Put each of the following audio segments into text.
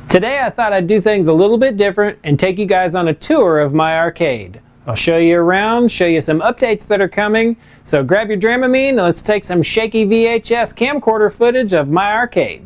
Today I thought I'd do things a little bit different and take you guys on a tour of my arcade. I'll show you around, show you some updates that are coming, so grab your Dramamine and let's take some shaky VHS camcorder footage of my arcade.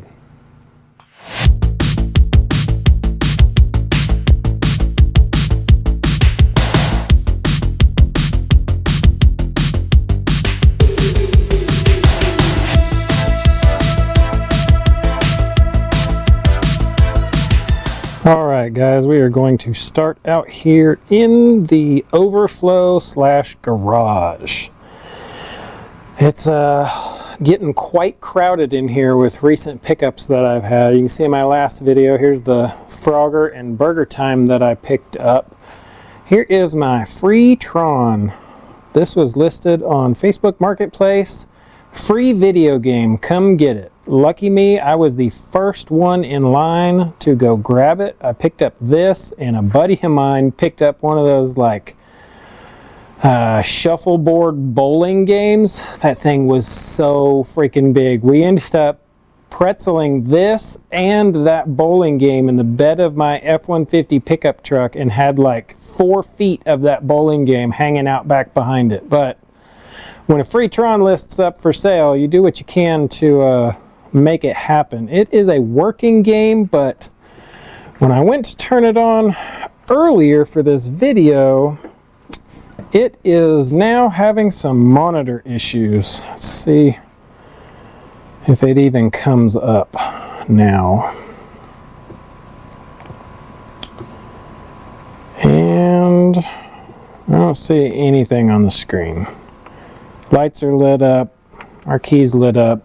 Alright guys, we are going to start out here in the overflow / garage. It's getting quite crowded in here with recent pickups that I've had. You can see in my last video, here's the Frogger and Burger Time that I picked up. Here is my free Tron. This was listed on Facebook Marketplace. Free video game, come get it. Lucky me, I was the first one in line to go grab it. I picked up this, and a buddy of mine picked up one of those like shuffleboard bowling games. That thing was so freaking big. We ended up pretzeling this and that bowling game in the bed of my F-150 pickup truck and had like 4 feet of that bowling game hanging out back behind it. But when a free Tron lists up for sale, you do what you can to make it happen. It is a working game, but when I went to turn it on earlier for this video, it is now having some monitor issues. Let's see if it even comes up now. And I don't see anything on the screen. Lights are lit up, our key's lit up.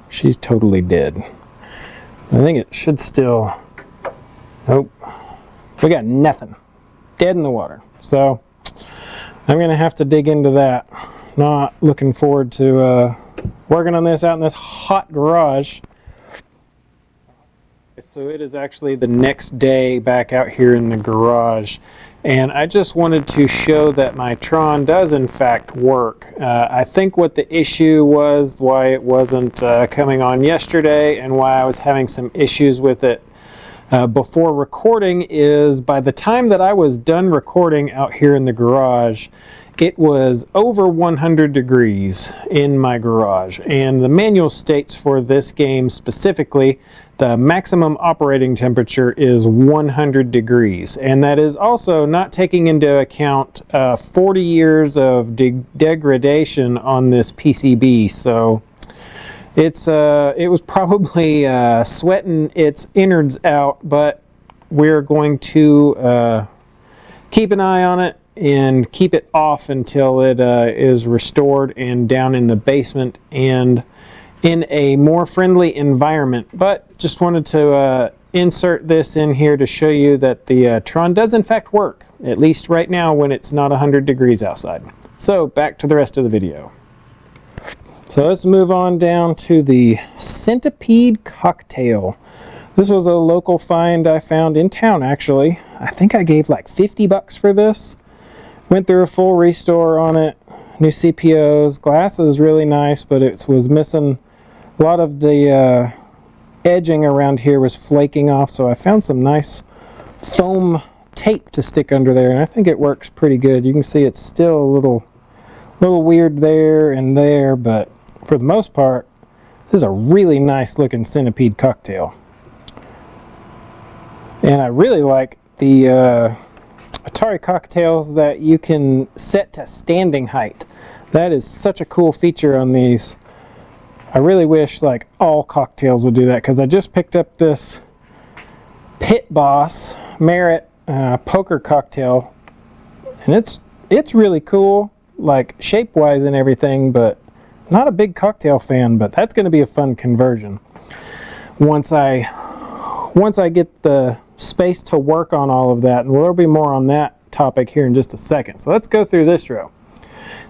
She's totally dead. I think it should still, nope. We got nothing. Dead in the water. So I'm gonna have to dig into that. Not looking forward to working on this out in this hot garage. So it is actually the next day back out here in the garage, and I just wanted to show that my Tron does in fact work. I think what the issue was, why it wasn't coming on yesterday and why I was having some issues with it before recording, is by the time that I was done recording out here in the garage, it was over 100 degrees in my garage, and the manual states for this game specifically the maximum operating temperature is 100 degrees, and that is also not taking into account 40 years of degradation on this PCB. So it's it was probably sweating its innards out, but we're going to keep an eye on it and keep it off until it is restored and down in the basement and in a more friendly environment. But just wanted to insert this in here to show you that the Tron does in fact work, at least right now when it's not 100 degrees outside. So back to the rest of the video. So let's move on down to the Centipede Cocktail. This was a local find I found in town actually. I think I gave like 50 bucks for this. Went through a full restore on it, new CPOs, glass is really nice, but it was missing a lot of the edging around here was flaking off, so I found some nice foam tape to stick under there, and I think it works pretty good. You can see it's still a little weird there and there, but for the most part, this is a really nice looking Centipede Cocktail. And I really like the Atari cocktails that you can set to standing height. That is such a cool feature on these. I really wish like all cocktails would do that, because I just picked up this Pit Boss Merit poker cocktail, and it's really cool, like shape wise and everything, but not a big cocktail fan. But that's going to be a fun conversion once I get the space to work on all of that, and there'll be more on that topic here in just a second. So let's go through this row.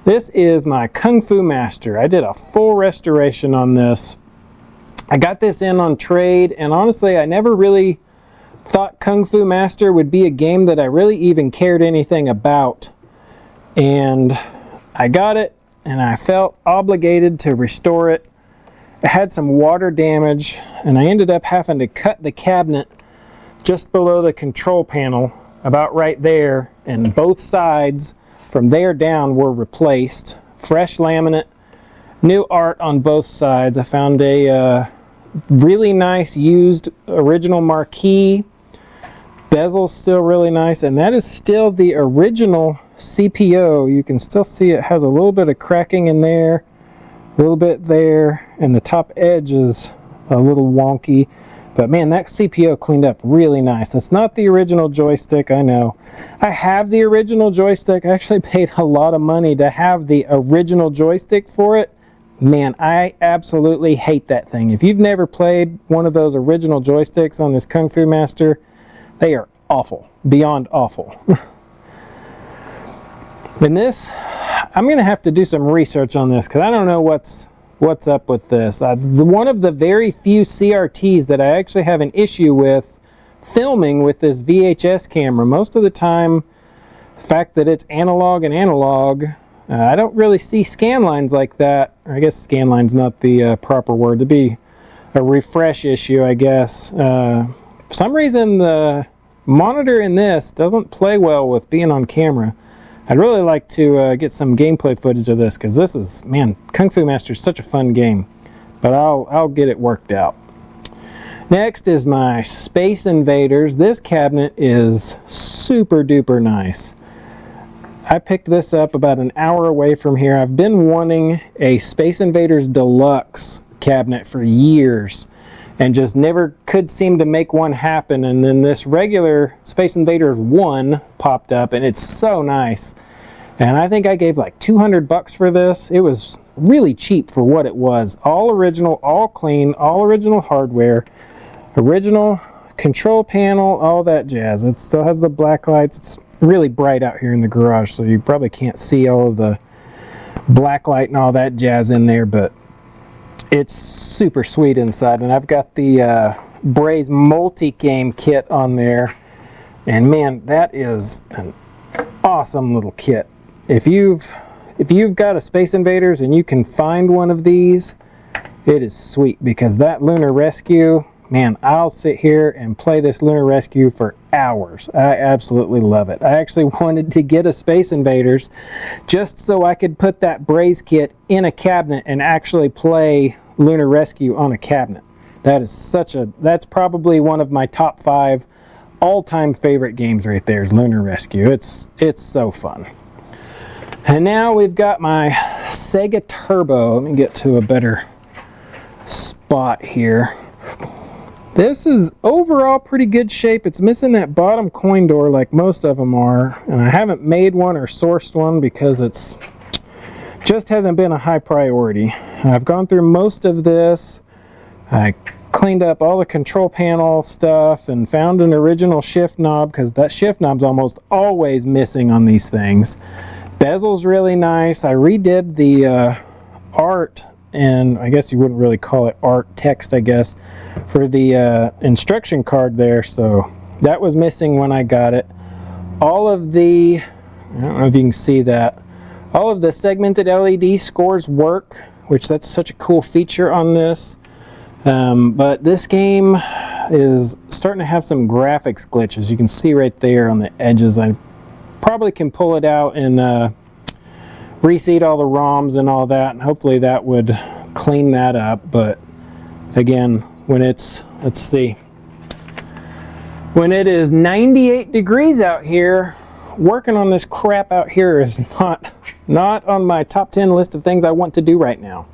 This is my Kung Fu Master. I did a full restoration on this. I got this in on trade, and honestly I never really thought Kung Fu Master would be a game that I really even cared anything about, and I got it and I felt obligated to restore it. It had some water damage, and I ended up having to cut the cabinet just below the control panel, about right there, and both sides from there down were replaced. Fresh laminate, new art on both sides. I found a really nice used original marquee. Bezel's still really nice, and that is still the original CPO. You can still see it has a little bit of cracking in there, a little bit there, and the top edge is a little wonky. But man, that CPO cleaned up really nice. It's not the original joystick, I know. I have the original joystick. I actually paid a lot of money to have the original joystick for it. Man, I absolutely hate that thing. If you've never played one of those original joysticks on this Kung Fu Master, they are awful, beyond awful. And this, I'm going to have to do some research on this because I don't know what's up with this. One of the very few CRTs that I actually have an issue with filming with this VHS camera. Most of the time, the fact that it's analog and analog, I don't really see scan lines like that. I guess scan line's not the proper word. To be a refresh issue, I guess. For some reason, the monitor in this doesn't play well with being on camera. I'd really like to get some gameplay footage of this because this is, man, Kung Fu Master is such a fun game. But I'll get it worked out. Next is my Space Invaders. This cabinet is super duper nice. I picked this up about an hour away from here. I've been wanting a Space Invaders Deluxe cabinet for years and just never could seem to make one happen. And then this regular Space Invaders 1 popped up, and it's so nice. And I think I gave like $200 for this. It was really cheap for what it was. All original, all clean, all original hardware, original control panel, all that jazz. It still has the black lights. It's really bright out here in the garage, so you probably can't see all of the black light and all that jazz in there, but it's super sweet inside. And I've got the Braze multi-game kit on there, and man, that is an awesome little kit. If you've got a Space Invaders and you can find one of these, it is sweet, because that Lunar Rescue, man, I'll sit here and play this Lunar Rescue for hours. I absolutely love it. I actually wanted to get a Space Invaders just so I could put that Braze kit in a cabinet and actually play Lunar Rescue on a cabinet. That is that's probably one of my top 5 all-time favorite games right there is Lunar Rescue. It's so fun. And now we've got my Sega Turbo. Let me get to a better spot here. This is overall pretty good shape. It's missing that bottom coin door like most of them are, and I haven't made one or sourced one because it's just hasn't been a high priority. I've gone through most of this. I cleaned up all the control panel stuff and found an original shift knob, because that shift knob's almost always missing on these things. Bezel's really nice. I redid the art, and I guess you wouldn't really call it art, text I guess, for the instruction card there, so that was missing when I got it. All of the, I don't know if you can see that, all of the segmented LED scores work, which that's such a cool feature on this. But this game is starting to have some graphics glitches. You can see right there on the edges. I probably can pull it out and reseat all the ROMs and all that, and hopefully that would clean that up. But again, when it's, let's see, when it is 98 degrees out here, working on this crap out here is not on my top 10 list of things I want to do right now.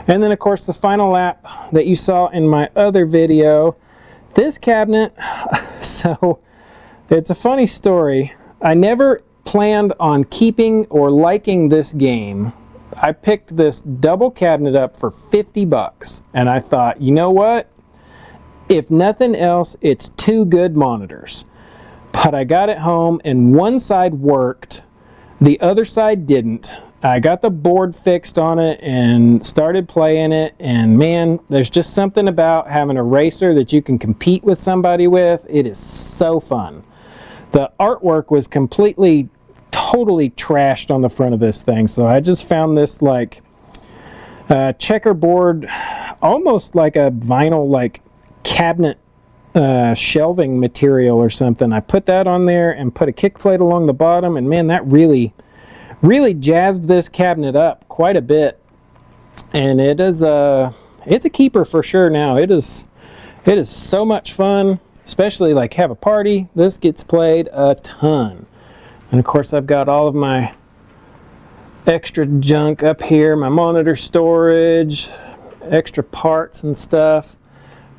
And then of course the final lap that you saw in my other video, this cabinet, so it's a funny story. I never planned on keeping or liking this game. I picked this double cabinet up for $50, and I thought, you know what? If nothing else, it's 2 good monitors. But I got it home and one side worked, the other side didn't. I got the board fixed on it and started playing it, and man, there's just something about having a racer that you can compete with somebody with. It is so fun. The artwork was completely, totally trashed on the front of this thing, so I just found this like checkerboard, almost like a vinyl like cabinet shelving material or something. I put that on there and put a kick plate along the bottom, and man, that really jazzed this cabinet up quite a bit. And it is it's a keeper for sure now. It is so much fun, especially like have a party. This gets played a ton. And of course I've got all of my extra junk up here, my monitor storage, extra parts and stuff.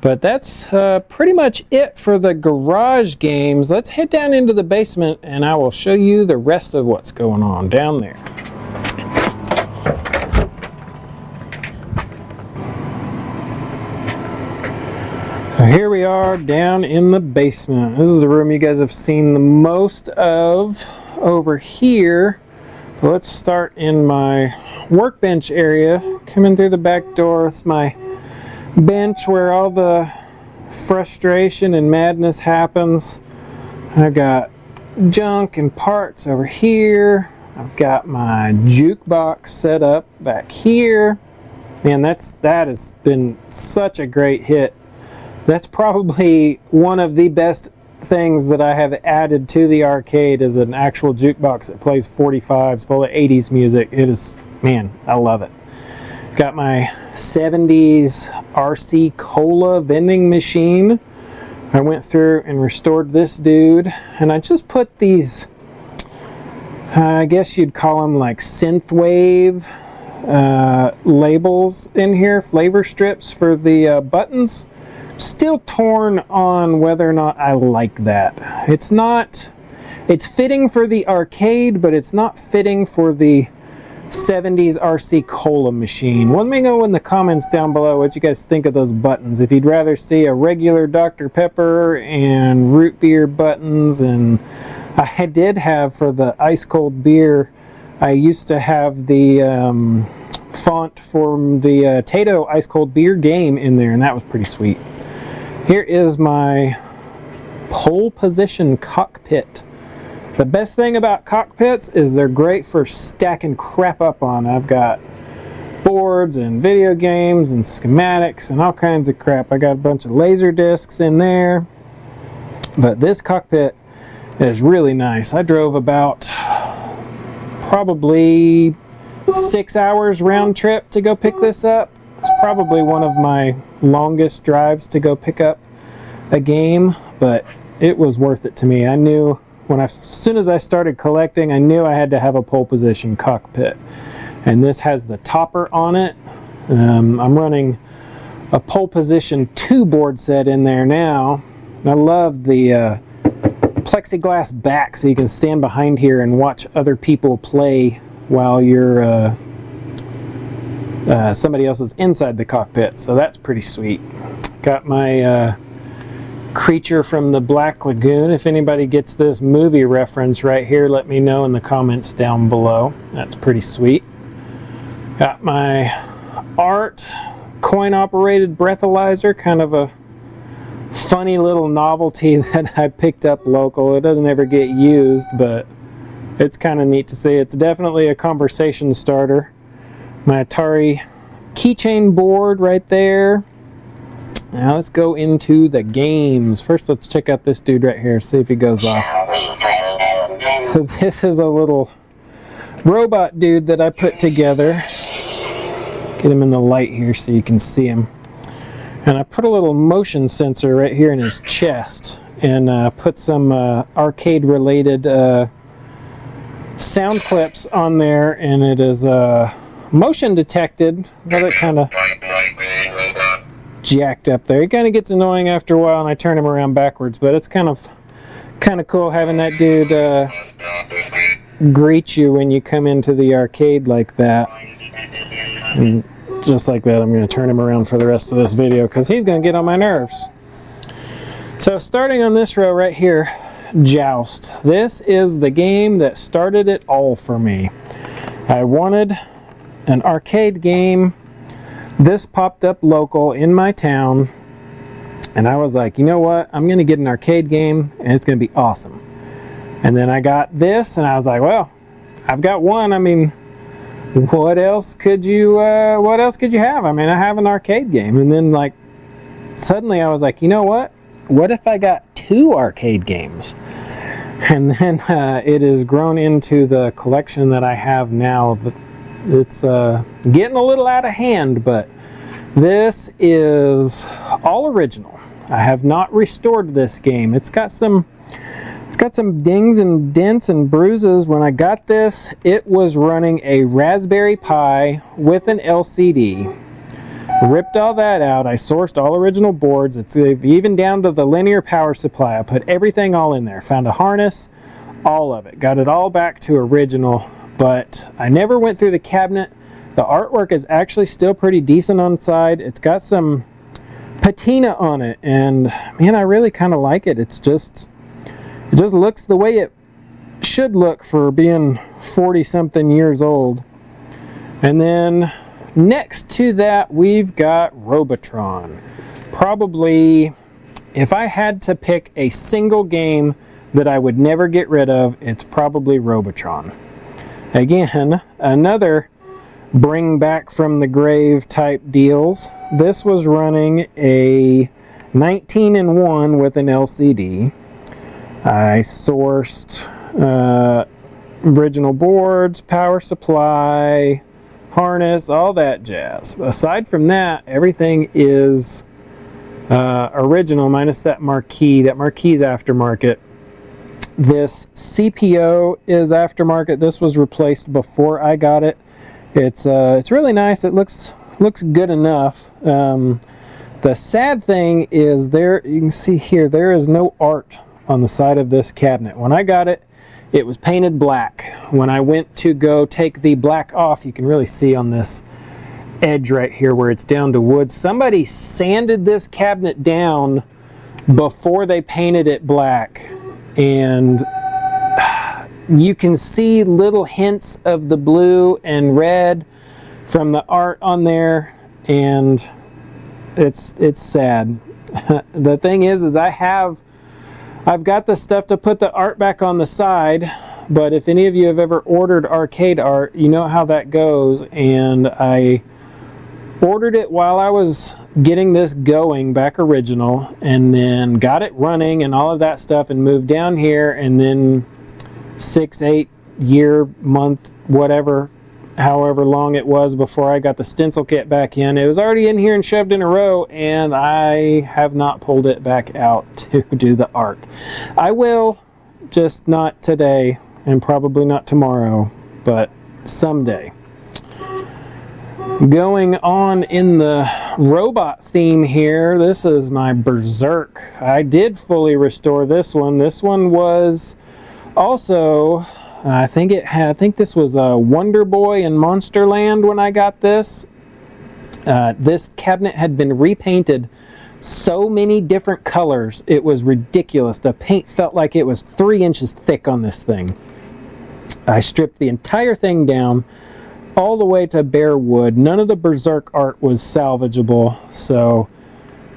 But that's pretty much it for the garage games. Let's head down into the basement and I will show you the rest of what's going on down there. So here we are down in the basement. This is the room you guys have seen the most of over here. But let's start in my workbench area. Coming through the back door, it's my bench where all the frustration and madness happens. I've got junk and parts over here. I've got my jukebox set up back here. Man, that has been such a great hit. That's probably one of the best things that I have added to the arcade, is an actual jukebox that plays 45s full of 80s music. It is, man, I love it. Got my 70s RC Cola vending machine. I went through and restored this dude, and I just put these, I guess you'd call them like synthwave labels in here, flavor strips for the buttons. Still torn on whether or not I like that. It's fitting for the arcade, but it's not fitting for the 70s RC Cola machine. Let me know in the comments down below what you guys think of those buttons. If you'd rather see a regular Dr. Pepper and root beer buttons, and I did have for the ice cold beer, I used to have the font from the Tato ice cold beer game in there, and that was pretty sweet. Here is my pole position cockpit. The best thing about cockpits is they're great for stacking crap up on. I've got boards and video games and schematics and all kinds of crap. I got a bunch of laser discs in there. But this cockpit is really nice. I drove about probably 6 hours round trip to go pick this up. It's probably one of my longest drives to go pick up a game, but it was worth it to me. I knew as soon as I started collecting, I knew I had to have a pole position cockpit. And this has the topper on it. I'm running a pole position 2 board set in there now. And I love the plexiglass back, so you can stand behind here and watch other people play while you're somebody else is inside the cockpit, so that's pretty sweet. Got my creature from the Black Lagoon. If anybody gets this movie reference right here, let me know in the comments down below. That's pretty sweet. Got my art coin operated breathalyzer, kind of a funny little novelty that I picked up local. It doesn't ever get used, but it's kind of neat to see. It's definitely a conversation starter. My Atari keychain board right there. Now let's go into the games. First, let's check out this dude right here, see if he goes off. So this is a little robot dude that I put together. Get him in the light here so you can see him. And I put a little motion sensor right here in his chest, and put some arcade related sound clips on there, and it is motion detected. Got it kind of jacked up there. It kind of gets annoying after a while, and I turn him around backwards, but it's kind of cool having that dude greet you when you come into the arcade like that. And just like that, I'm going to turn him around for the rest of this video because he's going to get on my nerves. So starting on this row right here, Joust. This is the game that started it all for me. I wanted an arcade game. This popped up local in my town, and I was like, you know what, I'm going to get an arcade game, and it's going to be awesome. And then I got this, and I was like, well, I've got one. I mean, what else could you have? I mean, I have an arcade game. And then, like, suddenly I was like, you know what, what if I got 2 arcade games? And then it has grown into the collection that I have now. But it's getting a little out of hand, but this is all original. I have not restored this game. It's got some dings and dents and bruises. When I got this, it was running a Raspberry Pi with an LCD. Ripped all that out. I sourced all original boards. It's even down to the linear power supply. I put everything all in there. Found a harness, all of it. Got it all back to original, but I never went through the cabinet. The artwork is actually still pretty decent on the side. It's got some patina on it, and man, I really kind of like it. It just looks the way it should look for being 40-something years old. And then next to that, we've got Robotron. Probably, if I had to pick a single game that I would never get rid of, it's probably Robotron. Again, another bring back from the grave type deals. This was running a 19-in-1 with an LCD. I sourced original boards, power supply, harness, all that jazz. Aside from that, everything is original minus that marquee. That marquee's aftermarket. This CPO is aftermarket. This was replaced before I got it. It's really nice. It looks good enough. The sad thing is there, you can see here, there is no art on the side of this cabinet. When I got it, it was painted black. When I went to go take the black off, you can really see on this edge right here where it's down to wood. Somebody sanded this cabinet down before they painted it black, and you can see little hints of the blue and red from the art on there, and it's sad. The thing is I've got the stuff to put the art back on the side, but if any of you have ever ordered arcade art, you know how that goes, and I ordered it while I was getting this going back original, and then got it running and all of that stuff, and moved down here, and then 6-8 year month whatever, however long it was before I got the stencil kit back in, it was already in here and shoved in a row, and I have not pulled it back out to do the art. I will, just not today, and probably not tomorrow, but someday. Going on in the robot theme here, this is my Berserk. I did fully restore this one. This one was also, I think this was a Wonder Boy in Monsterland when I got this. This cabinet had been repainted so many different colors, it was ridiculous. The paint felt like it was 3 inches thick on this thing. I stripped the entire thing down all the way to bare wood. None of the Berserk art was salvageable, so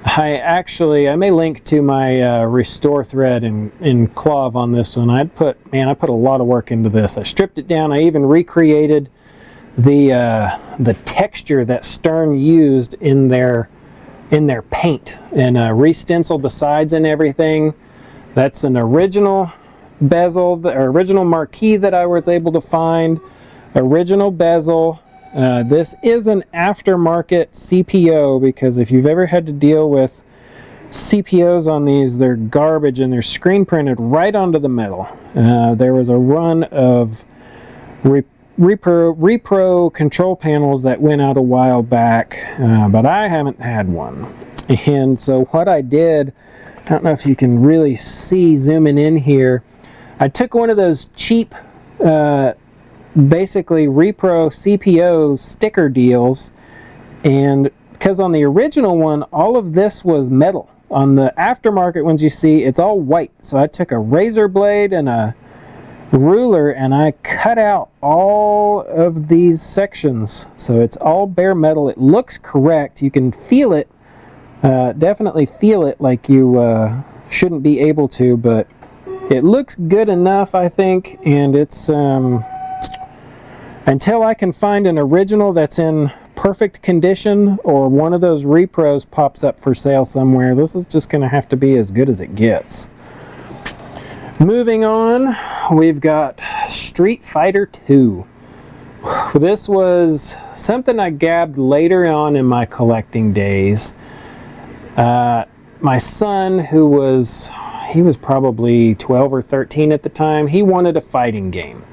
I may link to my restore thread in Clove on this one. I put a lot of work into this. I stripped it down. I even recreated the texture that Stern used in their paint, and re-stenciled the sides and everything. That's an original bezel, the original marquee that I was able to find. Original bezel. This is an aftermarket CPO, because if you've ever had to deal with CPOs on these, they're garbage, and they're screen printed right onto the metal. There was a run of repro control panels that went out a while back, but I haven't had one. And so what I did, I don't know if you can really see zooming in here, I took one of those cheap basically repro CPO sticker deals, and because on the original one all of this was metal, on the aftermarket ones you see it's all white, so I took a razor blade and a ruler and I cut out all of these sections, so it's all bare metal. It looks correct, you can feel it, definitely feel it like you shouldn't be able to, but it looks good enough, I think, and it's until I can find an original that's in perfect condition or one of those repros pops up for sale somewhere, this is just going to have to be as good as it gets. Moving on, we've got Street Fighter 2. This was something I gabbed later on in my collecting days. My son, he was probably 12 or 13 at the time, he wanted a fighting game.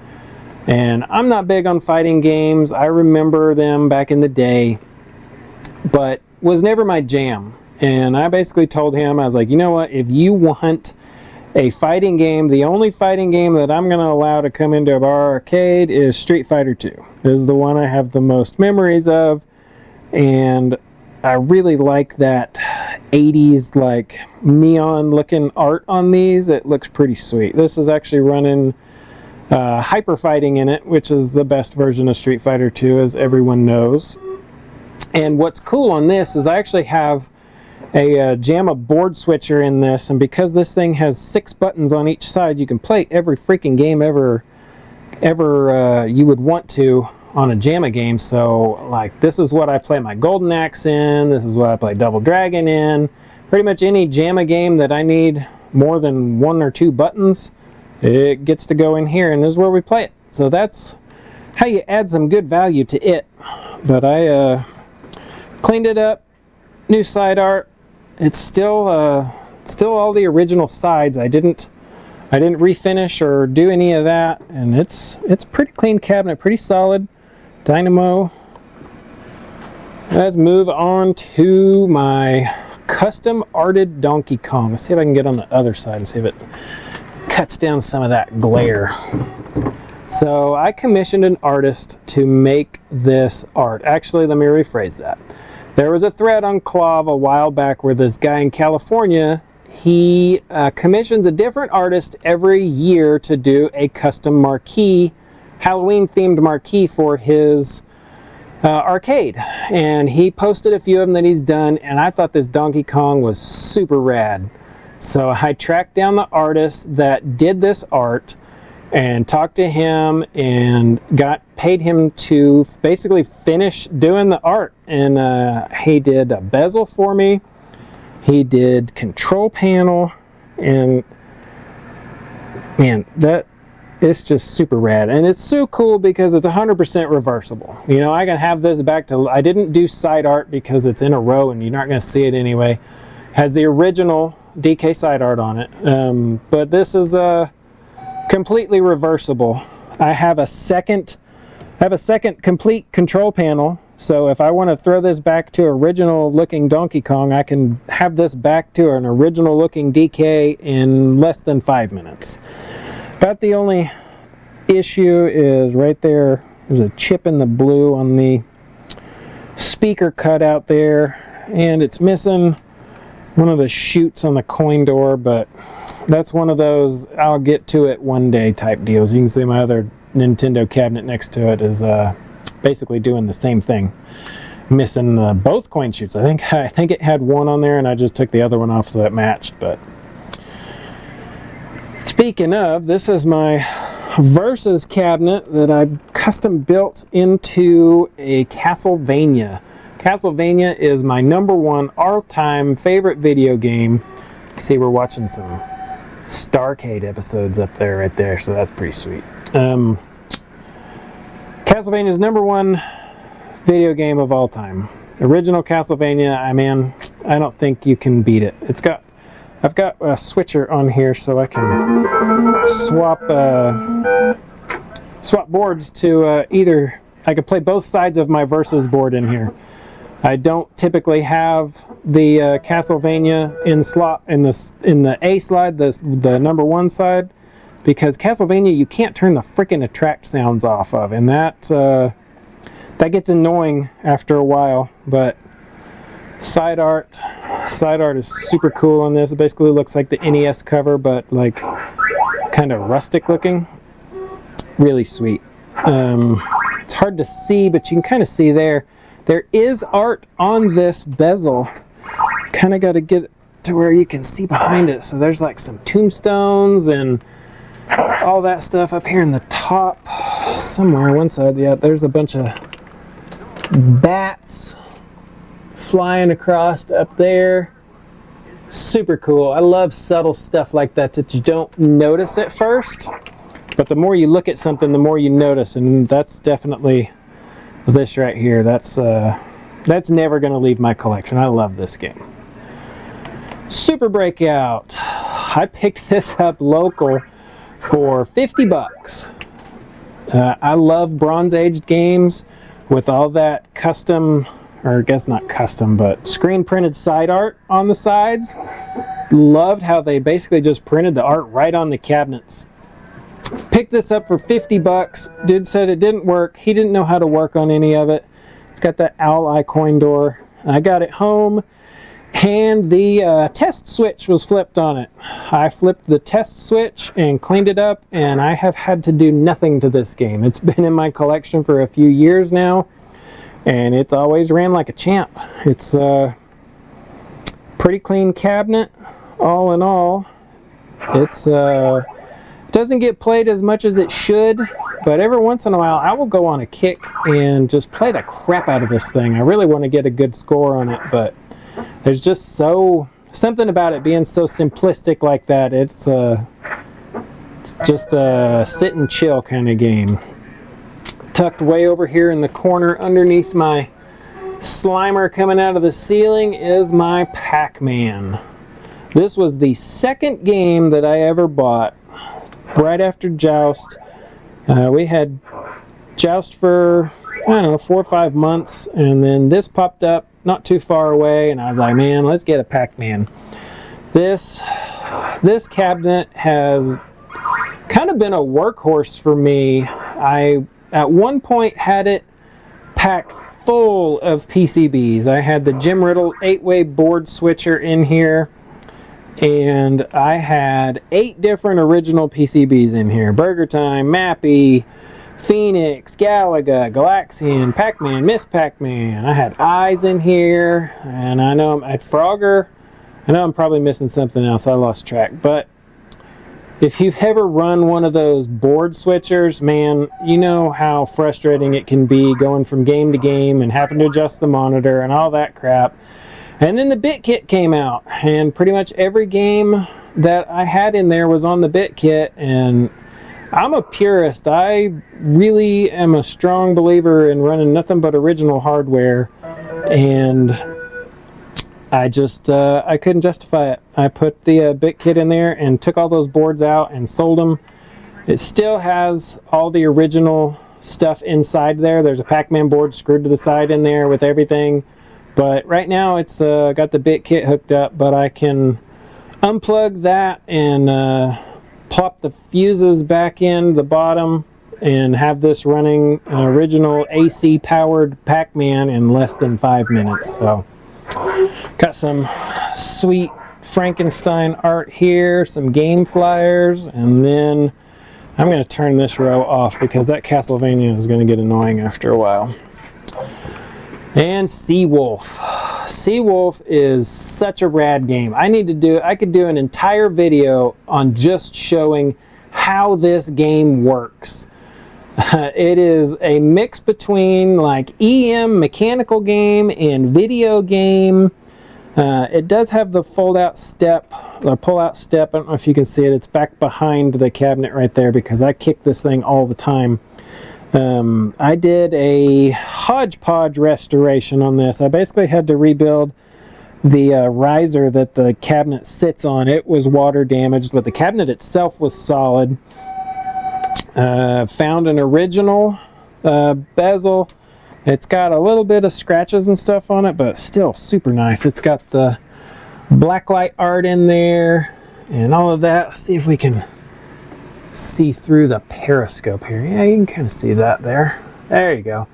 And I'm not big on fighting games. I remember them back in the day, but was never my jam. And I basically told him, I was like, you know what, if you want a fighting game, the only fighting game that I'm going to allow to come into our arcade is Street Fighter 2. This is the one I have the most memories of, and I really like that 80s like neon looking art on these. It looks pretty sweet. This is actually running hyper fighting in it, which is the best version of Street Fighter 2, as everyone knows. And what's cool on this is I actually have a JAMA board switcher in this, and because this thing has 6 buttons on each side, you can play every freaking game ever you would want to on a JAMA game. So like, this is what I play my Golden Axe in, this is what I play Double Dragon in. Pretty much any JAMA game that I need more than 1 or 2 buttons, it gets to go in here, and this is where we play it. So that's how you add some good value to it. But I cleaned it up, new side art. It's still all the original sides. I didn't refinish or do any of that, and it's pretty clean cabinet, pretty solid. Dynamo. Let's move on to my custom arted Donkey Kong. Let's see if I can get on the other side and see if it cuts down some of that glare. So I commissioned an artist to make this art. Actually, let me rephrase that. There was a thread on Clav a while back where this guy in California, he commissions a different artist every year to do a custom marquee, Halloween themed marquee for his arcade. And he posted a few of them that he's done, and I thought this Donkey Kong was super rad. So I tracked down the artist that did this art and talked to him and paid him to basically finish doing the art. And he did a bezel for me, he did control panel, and man, that is just super rad. And it's so cool because it's 100% reversible. You know, I can have this back to, I didn't do side art because it's in a row and you're not going to see it anyway. Has the original DK side art on it, but this is completely reversible. I have a second complete control panel, so if I want to throw this back to original looking Donkey Kong, I can have this back to an original looking DK in less than 5 minutes. But the only issue is right there, there's a chip in the blue on the speaker cutout there, and it's missing one of the chutes on the coin door, but that's one of those I'll get to it one day type deals. You can see my other Nintendo cabinet next to it is basically doing the same thing, missing both coin chutes. I think it had one on there, and I just took the other one off so it matched. But speaking of, this is my Versus cabinet that I custom built into a Castlevania. Castlevania is my #1 all-time favorite video game. You see, we're watching some Starcade episodes up there, right there, so that's pretty sweet. Castlevania's #1 video game of all time. Original Castlevania, I don't think you can beat it. I've got a switcher on here so I can swap boards to either. I could play both sides of my Versus board in here. I don't typically have the Castlevania in the A slide, the #1 side, because Castlevania you can't turn the frickin' attract sounds off of, and that gets annoying after a while. But side art is super cool on this. It basically looks like the NES cover, but like kind of rustic looking. Really sweet. It's hard to see, but you can kind of see there. There is art on this bezel. Kind of got to get to where you can see behind it. So there's like some tombstones and all that stuff up here in the top somewhere. One side, yeah, there's a bunch of Bats flying across up there. Super cool. I love subtle stuff like that that you don't notice at first, but the more you look at something, the more you notice, and that's definitely this right here. That's never going to leave my collection. I love this game. Super Breakout. I picked this up local for 50 bucks. I love Bronze Age games with all that custom, or I guess not custom, but screen printed side art on the sides. Loved how they basically just printed the art right on the cabinets. Picked this up for 50 bucks. Dude said it didn't work. He didn't know how to work on any of it. It's got that owl eye coin door. I got it home, and the test switch was flipped on it. I flipped the test switch and cleaned it up, and I have had to do nothing to this game. It's been in my collection for a few years now, and it's always ran like a champ. It's a pretty clean cabinet, all in all. It's doesn't get played as much as it should, but every once in a while I will go on a kick and just play the crap out of this thing. I really want to get a good score on it, but there's just something about it being so simplistic like that. It's just a sit and chill kind of game. Tucked way over here in the corner underneath my Slimer coming out of the ceiling is my Pac-Man. This was the second game that I ever bought right after Joust. We had Joust for, I don't know, 4 or 5 months, and then this popped up not too far away, and I was like, man, let's get a Pac-Man. This cabinet has kind of been a workhorse for me. I at one point had it packed full of PCBs. I had the Jim Riddle 8-way board switcher in here, and I had 8 different original PCBs in here. Burger Time, Mappy, Phoenix, Galaga, Galaxian, Pac-Man, Miss Pac-Man. I had Eyes in here, and I know I had Frogger. I know I'm probably missing something else. I lost track. But if you've ever run one of those board switchers, man, you know how frustrating it can be going from game to game and having to adjust the monitor and all that crap. And then the bit kit came out, and pretty much every game that I had in there was on the bit kit, and I'm a purist. I really am a strong believer in running nothing but original hardware, and I just I couldn't justify it. I put the bit kit in there and took all those boards out and sold them. It still has all the original stuff inside there. There's a Pac-Man board screwed to the side in there with everything. But right now it's got the bit kit hooked up, but I can unplug that and plop the fuses back in the bottom and have this running original AC powered Pac-Man in less than 5 minutes. So got some sweet Frankenstein art here, some game flyers, and then I'm going to turn this row off because that Castlevania is going to get annoying after a while. And Seawolf. Seawolf is such a rad game. I could do an entire video on just showing how this game works. It is a mix between like EM mechanical game and video game. It does have the fold-out step, or pull-out step. I don't know if you can see it. It's back behind the cabinet right there because I kick this thing all the time. I did a hodgepodge restoration on this. I basically had to rebuild the riser that the cabinet sits on. It was water damaged, but the cabinet itself was solid. Found an original bezel. It's got a little bit of scratches and stuff on it, but still super nice. It's got the blacklight art in there and all of that. Let's see if we can see through the periscope here. Yeah, you can kind of see that there. There you go.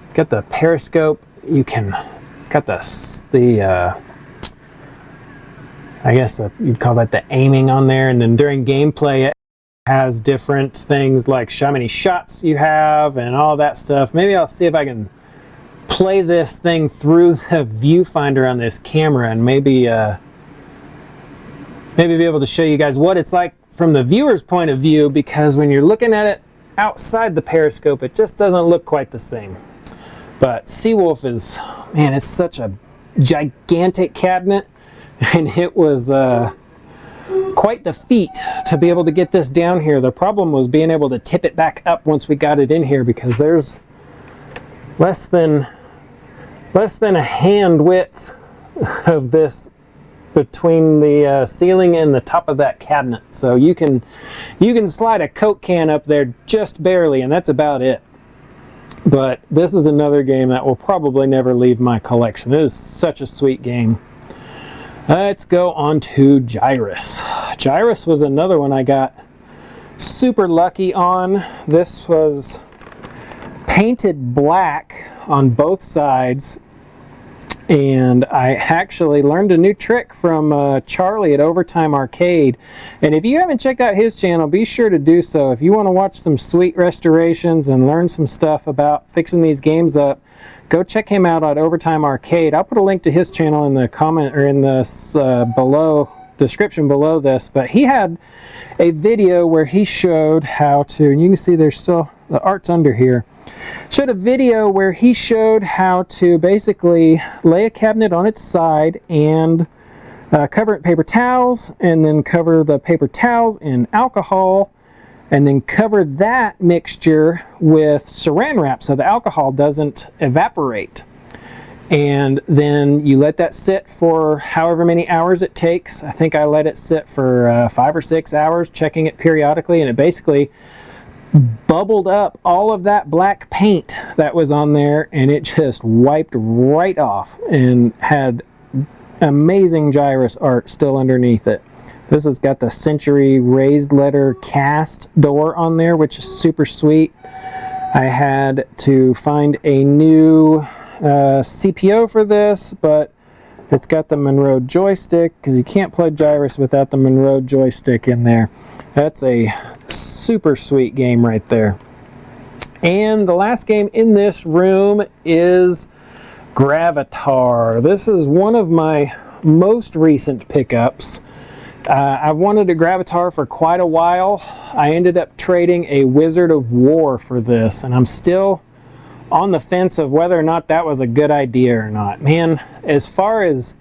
It's got the periscope. It's got the I guess you'd call that the aiming on there, and then during gameplay it has different things like how many shots you have and all that stuff. Maybe I'll see if I can play this thing through the viewfinder on this camera and maybe be able to show you guys what it's like from the viewer's point of view, because when you're looking at it outside the periscope, it just doesn't look quite the same. But Seawolf is, man, it's such a gigantic cabinet, and it was quite the feat to be able to get this down here. The problem was being able to tip it back up once we got it in here, because there's less than a hand width of this between the ceiling and the top of that cabinet. So you can slide a Coke can up there just barely, and that's about it. But this is another game that will probably never leave my collection. It is such a sweet game. Let's go on to Gyrus. Gyrus was another one I got super lucky on. This was painted black on both sides, and I actually learned a new trick from Charlie at Overtime Arcade. And if you haven't checked out his channel, be sure to do so. If you want to watch some sweet restorations and learn some stuff about fixing these games up, go check him out at Overtime Arcade. I'll put a link to his channel in the comment, or in the description below this. But he had a video where he showed how to, and you can see there's still the art's under here, showed a video where he showed how to basically lay a cabinet on its side and cover it in paper towels, and then cover the paper towels in alcohol, and then cover that mixture with saran wrap so the alcohol doesn't evaporate. And then you let that sit for however many hours it takes. I think I let it sit for 5 or 6 hours, checking it periodically, and it basically bubbled up all of that black paint that was on there, and it just wiped right off and had amazing Gyrus art still underneath it. This has got the Century raised letter cast door on there, which is super sweet. I had to find a new CPO for this, but it's got the Monroe joystick, because you can't play Gyrus without the Monroe joystick in there. That's a super sweet game right there. And the last game in this room is Gravitar. This is one of my most recent pickups. I've wanted a Gravitar for quite a while. I ended up trading a Wizard of War for this, and I'm still on the fence of whether or not that was a good idea or not. Man, as far as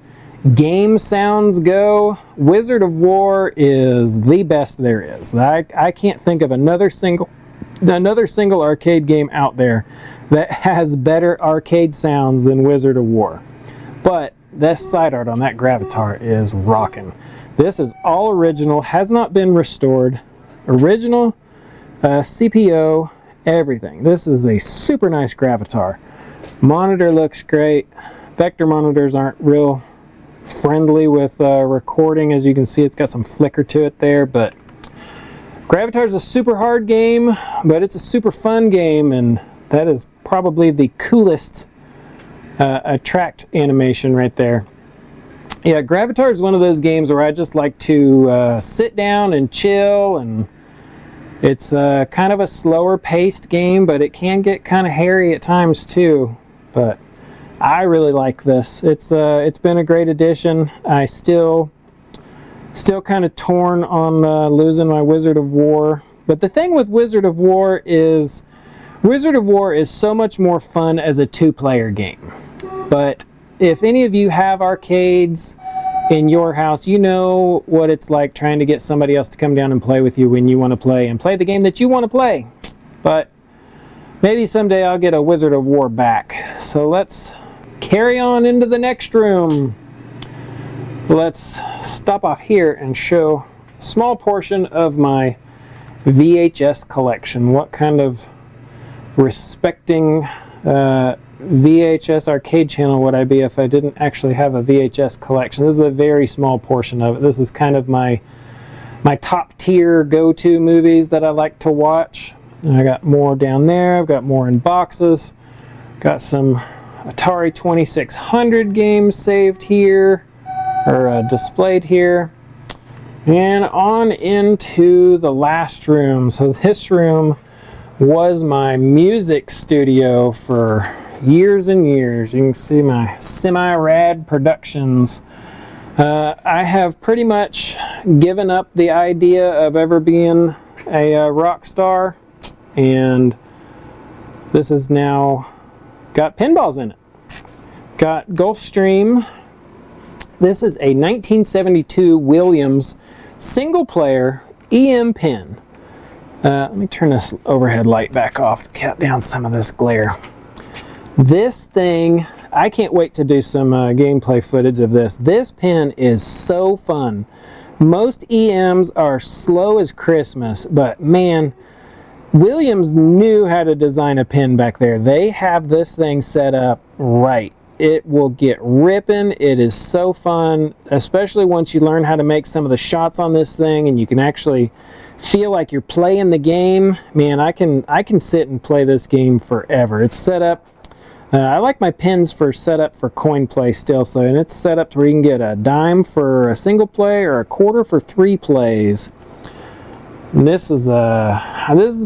game sounds go, Wizard of War is the best there is. I can't think of another single arcade game out there that has better arcade sounds than Wizard of War. But this side art on that Gravitar is rocking. This is all original, has not been restored. Original CPO, everything. This is a super nice Gravitar. Monitor looks great. Vector monitors aren't real friendly with recording. As you can see, it's got some flicker to it there, but Gravitar is a super hard game, but it's a super fun game, and that is probably the coolest attract animation right there. Yeah, Gravitar is one of those games where I just like to sit down and chill, and it's kind of a slower paced game, but it can get kind of hairy at times too. But I really like this. It's been a great addition. I still kind of torn on losing my Wizard of War. But the thing with Wizard of War is so much more fun as a two-player game. But if any of you have arcades in your house, you know what it's like trying to get somebody else to come down and play with you when you want to play the game that you want to play. But maybe someday I'll get a Wizard of War back. So let's carry on into the next room. Let's stop off here and show a small portion of my VHS collection. What kind of respecting VHS arcade channel would I be if I didn't actually have a VHS collection? This is a very small portion of it. This is kind of my top tier go-to movies that I like to watch. And I got more down there. I've got more in boxes. Got some Atari 2600 games saved here, or displayed here. And on into the last room. So this room was my music studio for years and years. You can see my semi-rad productions. I have pretty much given up the idea of ever being a rock star, and this is now got pinballs in it. Got Gulfstream. This is a 1972 Williams single player EM pin. Let me turn this overhead light back off to cut down some of this glare. This thing, I can't wait to do some gameplay footage of this. This pin is so fun. Most EMs are slow as Christmas, but man, Williams knew how to design a pin back there. They have this thing set up right. It will get ripping. It is so fun, especially once you learn how to make some of the shots on this thing and you can actually feel like you're playing the game. Man, I can sit and play this game forever. It's set up, I like my pins for set up for coin play still, so and it's set up to where you can get a dime for a single play or a quarter for 3 plays. And this is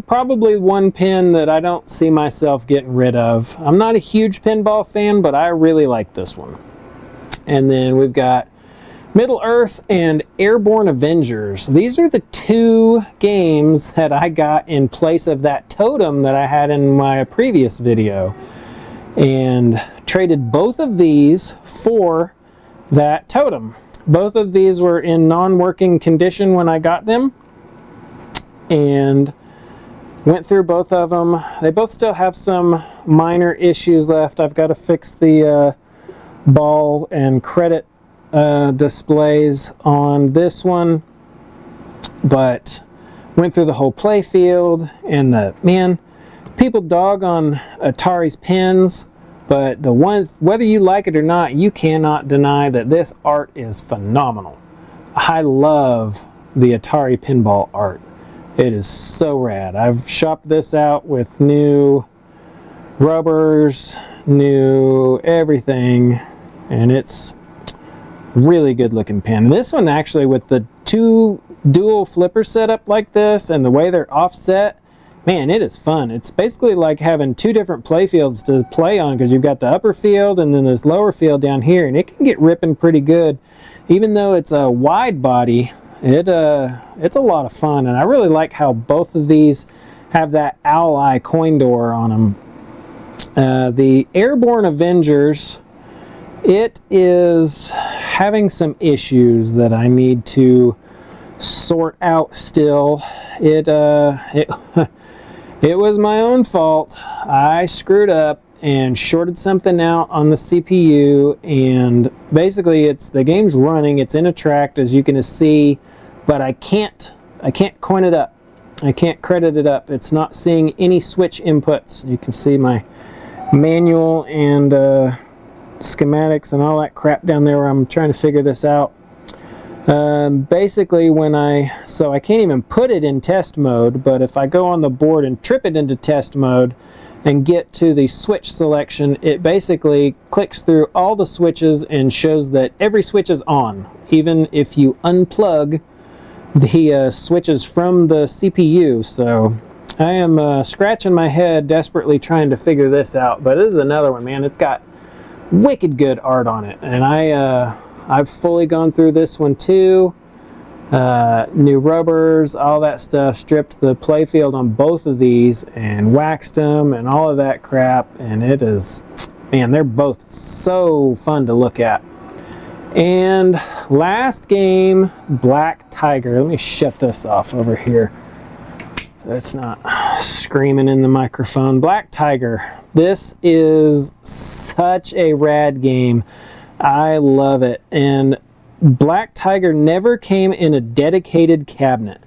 probably one pin that I don't see myself getting rid of. I'm not a huge pinball fan, but I really like this one. And then we've got Middle Earth and Airborne Avengers. These are the 2 games that I got in place of that totem that I had in my previous video. And traded both of these for that totem. Both of these were in non-working condition when I got them. And went through both of them. They both still have some minor issues left. I've got to fix the ball and credit displays on this one, but went through the whole play field, and people dog on Atari's pins, but the one, whether you like it or not, you cannot deny that this art is phenomenal. I love the Atari pinball art. It is so rad. I've shopped this out with new rubbers, new everything, and it's really good looking pin. And this one actually, with the 2 dual flippers set up like this and the way they're offset, man, it is fun. It's basically like having 2 different play fields to play on, because you've got the upper field and then this lower field down here, and it can get ripping pretty good. Even though it's a wide body, it's a lot of fun, and I really like how both of these have that owl eye coin door on them. The Airborne Avengers, it is having some issues that I need to sort out still. It was my own fault. I screwed up and shorted something out on the CPU, and basically the game's running, it's in a tract as you can see, but I can't coin it up. I can't credit it up. It's not seeing any switch inputs. You can see my manual and schematics and all that crap down there where I'm trying to figure this out. Basically so I can't even put it in test mode, but if I go on the board and trip it into test mode and get to the switch selection, it basically clicks through all the switches and shows that every switch is on, even if you unplug the switches from the CPU. So I am scratching my head desperately trying to figure this out, but this is another one, man. It's got wicked good art on it, and I've fully gone through this one too. New rubbers, all that stuff, stripped the playfield on both of these and waxed them and all of that crap, and it is, man, they're both so fun to look at. And last game, Black Tiger. Let me shut this off over here so it's not screaming in the microphone. Black Tiger. This is such a rad game. I love it. And Black Tiger never came in a dedicated cabinet.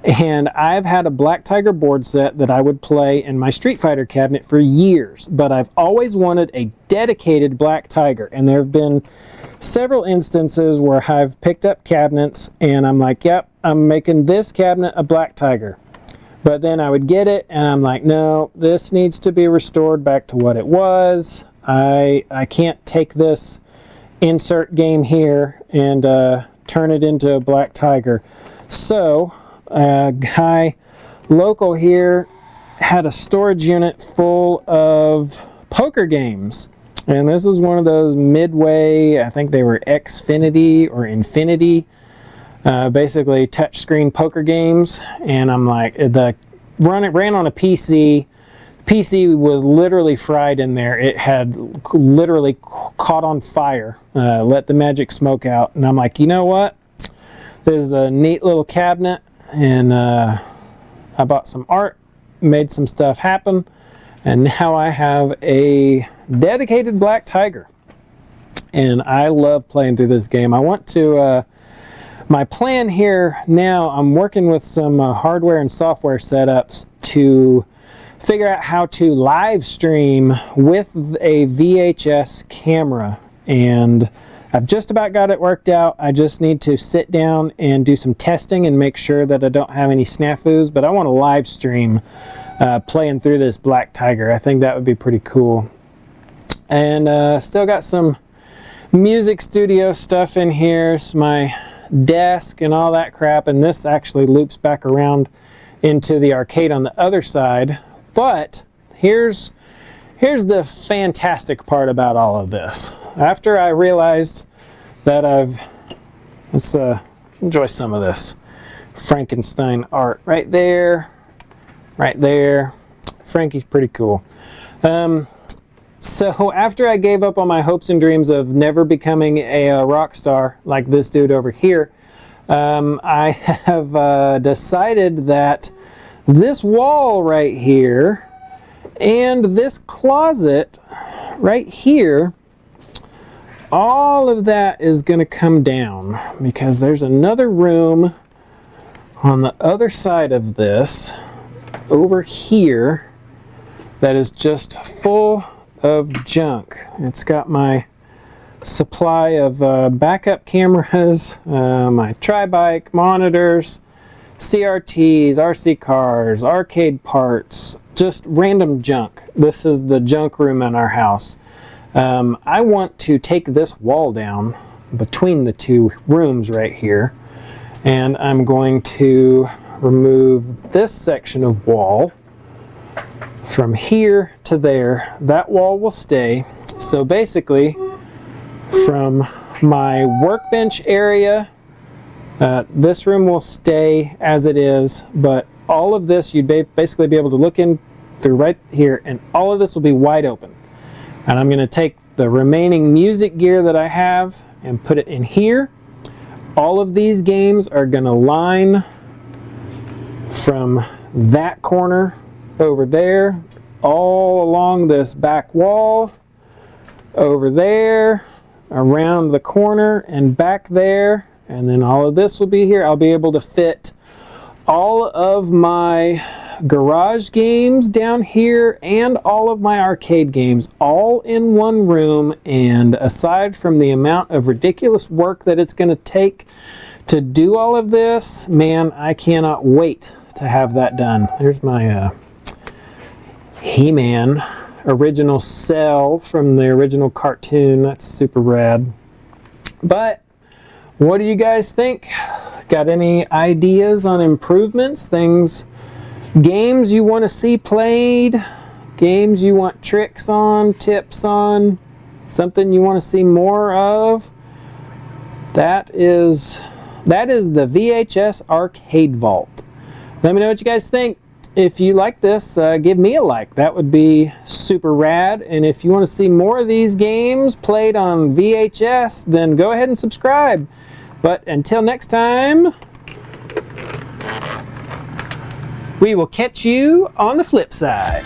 And I've had a Black Tiger board set that I would play in my Street Fighter cabinet for years, but I've always wanted a dedicated Black Tiger. And there have been several instances where I've picked up cabinets and I'm like, yep, I'm making this cabinet a Black Tiger. But then I would get it and I'm like, no, this needs to be restored back to what it was. I can't take this insert game here and turn it into a Black Tiger. So a guy local here had a storage unit full of poker games, and this is one of those Midway, I think they were Xfinity or Infinity, basically touchscreen poker games. And I'm like, it ran on a PC. PC was literally fried in there. It had literally caught on fire, let the magic smoke out. And I'm like, you know what? This is a neat little cabinet, and I bought some art, made some stuff happen, and now I have a dedicated Black Tiger. And I love playing through this game. I want to, my plan here now, I'm working with some hardware and software setups to figure out how to live stream with a VHS camera, and I've just about got it worked out. I just need to sit down and do some testing and make sure that I don't have any snafus, but I want to live stream playing through this Black Tiger. I think that would be pretty cool. And still got some music studio stuff in here. It's my desk and all that crap, and this actually loops back around into the arcade on the other side. But here's the fantastic part about all of this. After I realized that let's enjoy some of this Frankenstein art right there, right there. Frankie's pretty cool. So after I gave up on my hopes and dreams of never becoming a rock star like this dude over here, I have decided that this wall right here and this closet right here, all of that is going to come down because there's another room on the other side of this over here that is just full of junk. It's got my supply of backup cameras, my tri-bike monitors, CRTs, RC cars, arcade parts, just random junk. This is the junk room in our house. I want to take this wall down between the two rooms right here, and I'm going to remove this section of wall from here to there. That wall will stay. So basically, from my workbench area, this room will stay as it is, but all of this you'd basically be able to look in through right here, and all of this will be wide open. And I'm going to take the remaining music gear that I have and put it in here. All of these games are going to line from that corner over there, all along this back wall, over there, around the corner, and back there. And then all of this will be here. I'll be able to fit all of my garage games down here and all of my arcade games all in one room. And aside from the amount of ridiculous work that it's going to take to do all of this, man, I cannot wait to have that done. There's my He-Man original cell from the original cartoon. That's super rad. But what do you guys think? Got any ideas on improvements? Games you want to see played? Games you want tricks on, tips on? Something you want to see more of? That is the VHS Arcade Vault. Let me know what you guys think. If you like this, give me a like. That would be super rad. And if you want to see more of these games played on VHS, then go ahead and subscribe. But until next time, we will catch you on the flip side.